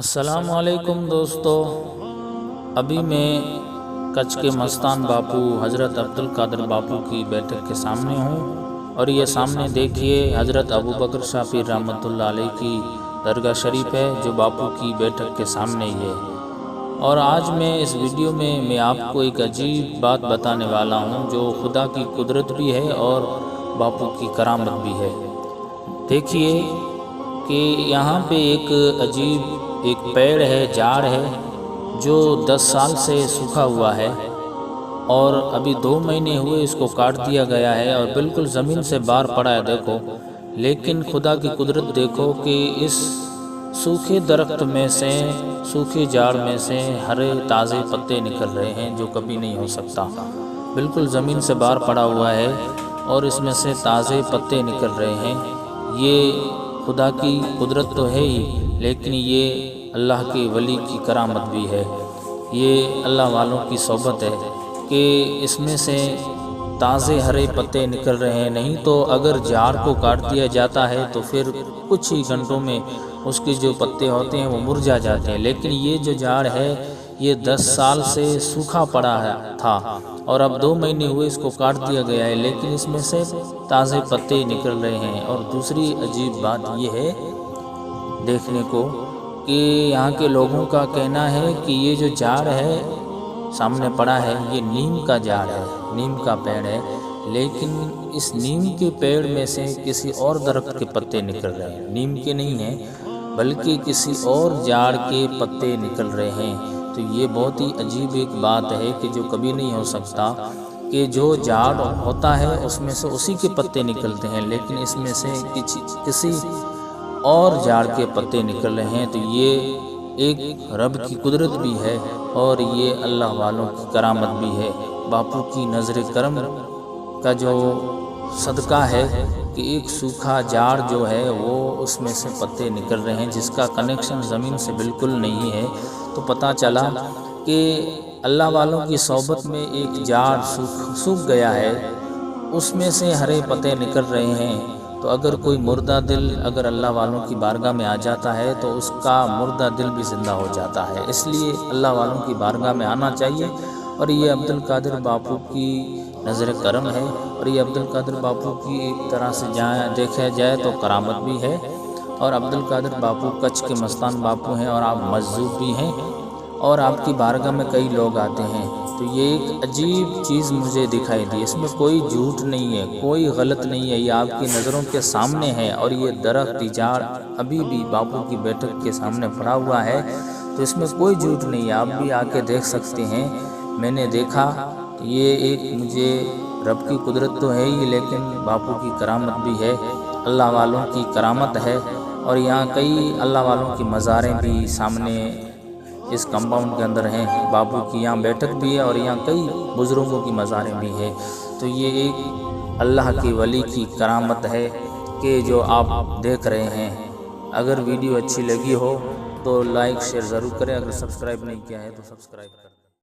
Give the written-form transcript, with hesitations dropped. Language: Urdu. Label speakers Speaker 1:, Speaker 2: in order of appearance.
Speaker 1: السلام علیکم دوستو، ابھی میں کچھ کے مستان باپو حضرت عبدالقادر باپو کی بیٹھک کے سامنے ہوں، اور یہ سامنے دیکھیے حضرت ابوبکر شاہ پیر رحمۃ اللہ علیہ کی درگاہ شریف ہے جو باپو کی بیٹھک کے سامنے ہی ہے۔ اور آج میں اس ویڈیو میں آپ کو ایک عجیب بات بتانے والا ہوں جو خدا کی قدرت بھی ہے اور باپو کی کرامت بھی ہے۔ دیکھیے کہ یہاں پہ ایک عجیب پیڑ ہے، جھاڑ ہے جو 10 سال سے سوکھا ہوا ہے، اور ابھی 2 مہینے ہوئے اس کو کاٹ دیا گیا ہے اور بالکل زمین سے باہر پڑا ہے دیکھو۔ لیکن خدا کی قدرت دیکھو کہ اس سوکھے درخت میں سے، سوکھے جھاڑ میں سے ہرے تازے پتے نکل رہے ہیں جو کبھی نہیں ہو سکتا۔ بالکل زمین سے باہر پڑا ہوا ہے اور اس میں سے تازے پتے نکل رہے ہیں۔ یہ خدا کی قدرت تو ہے ہی، لیکن یہ اللہ کے ولی کی کرامت بھی ہے۔ یہ اللہ والوں کی صحبت ہے کہ اس میں سے تازے ہرے پتے نکل رہے ہیں، نہیں تو اگر جھاڑ کو کاٹ دیا جاتا ہے تو پھر کچھ ہی گھنٹوں میں اس کے جو پتے ہوتے ہیں وہ مرجھا جاتے ہیں۔ لیکن یہ جو جھاڑ ہے یہ 10 سال سے سوکھا پڑا تھا اور اب 2 مہینے ہوئے اس کو کاٹ دیا گیا ہے، لیکن اس میں سے تازے پتے نکل رہے ہیں۔ اور دوسری عجیب بات یہ ہے دیکھنے کو کہ یہاں کے لوگوں کا کہنا ہے کہ یہ جو جھاڑ ہے سامنے پڑا ہے یہ نیم کا جھاڑ ہے، نیم کا پیڑ ہے، لیکن اس نیم کے پیڑ میں سے کسی اور درخت کے پتے نکل رہے ہیں، نیم کے نہیں ہیں بلکہ کسی اور جھاڑ کے پتے نکل رہے ہیں۔ تو یہ بہت ہی عجیب ایک بات ہے کہ جو کبھی نہیں ہو سکتا کہ جو جھاڑ ہوتا ہے اس میں سے اسی کے پتے نکلتے ہیں، لیکن اس میں سے کسی اور جھاڑ کے پتے نکل رہے ہیں۔ تو یہ ایک رب کی قدرت بھی ہے اور یہ اللہ والوں کی کرامت بھی ہے۔ باپو کی نظر کرم کا جو صدقہ ہے کہ ایک سوکھا جھاڑ جو ہے وہ اس میں سے پتے نکل رہے ہیں جس کا کنیکشن زمین سے بالکل نہیں ہے۔ تو پتہ چلا کہ اللہ والوں کی صحبت میں ایک جھاڑ سوکھ گیا ہے، اس میں سے ہرے پتے نکل رہے ہیں۔ تو اگر کوئی مردہ دل اگر اللہ والوں کی بارگاہ میں آ جاتا ہے تو اس کا مردہ دل بھی زندہ ہو جاتا ہے۔ اس لیے اللہ والوں کی بارگاہ میں آنا چاہیے، اور یہ عبدالقادر باپو کی نظر کرم ہے، اور یہ عبدالقادر باپو کی ایک طرح سے دیکھا جائے تو کرامت بھی ہے۔ اور عبدالقادر باپو کچھ کے مستان باپو ہیں اور آپ مجذوب بھی ہیں، اور آپ کی بارگاہ میں کئی لوگ آتے ہیں۔ تو یہ ایک عجیب چیز مجھے دکھائی دی، اس میں کوئی جھوٹ نہیں ہے، کوئی غلط نہیں ہے، یہ آپ کی نظروں کے سامنے ہے۔ اور یہ درخت جھاڑ ابھی بھی باپو کی بیٹھک کے سامنے پڑا ہوا ہے، تو اس میں کوئی جھوٹ نہیں ہے، آپ بھی آ کے دیکھ سکتے ہیں۔ میں نے دیکھا تو یہ ایک مجھے رب کی قدرت تو ہے ہی، لیکن باپو کی کرامت بھی ہے، اللہ والوں کی کرامت ہے۔ اور یہاں کئی اللہ والوں کی مزاریں بھی سامنے اس کمپاؤنڈ کے اندر ہیں، باپو کی یہاں بیٹھک بھی ہے اور یہاں کئی بزرگوں کی مزاریں بھی ہیں۔ تو یہ ایک اللہ کی ولی کی کرامت ہے کہ جو آپ دیکھ رہے ہیں۔ اگر ویڈیو اچھی لگی ہو تو لائک شیئر ضرور کریں، اگر سبسکرائب نہیں کیا ہے تو سبسکرائب کریں۔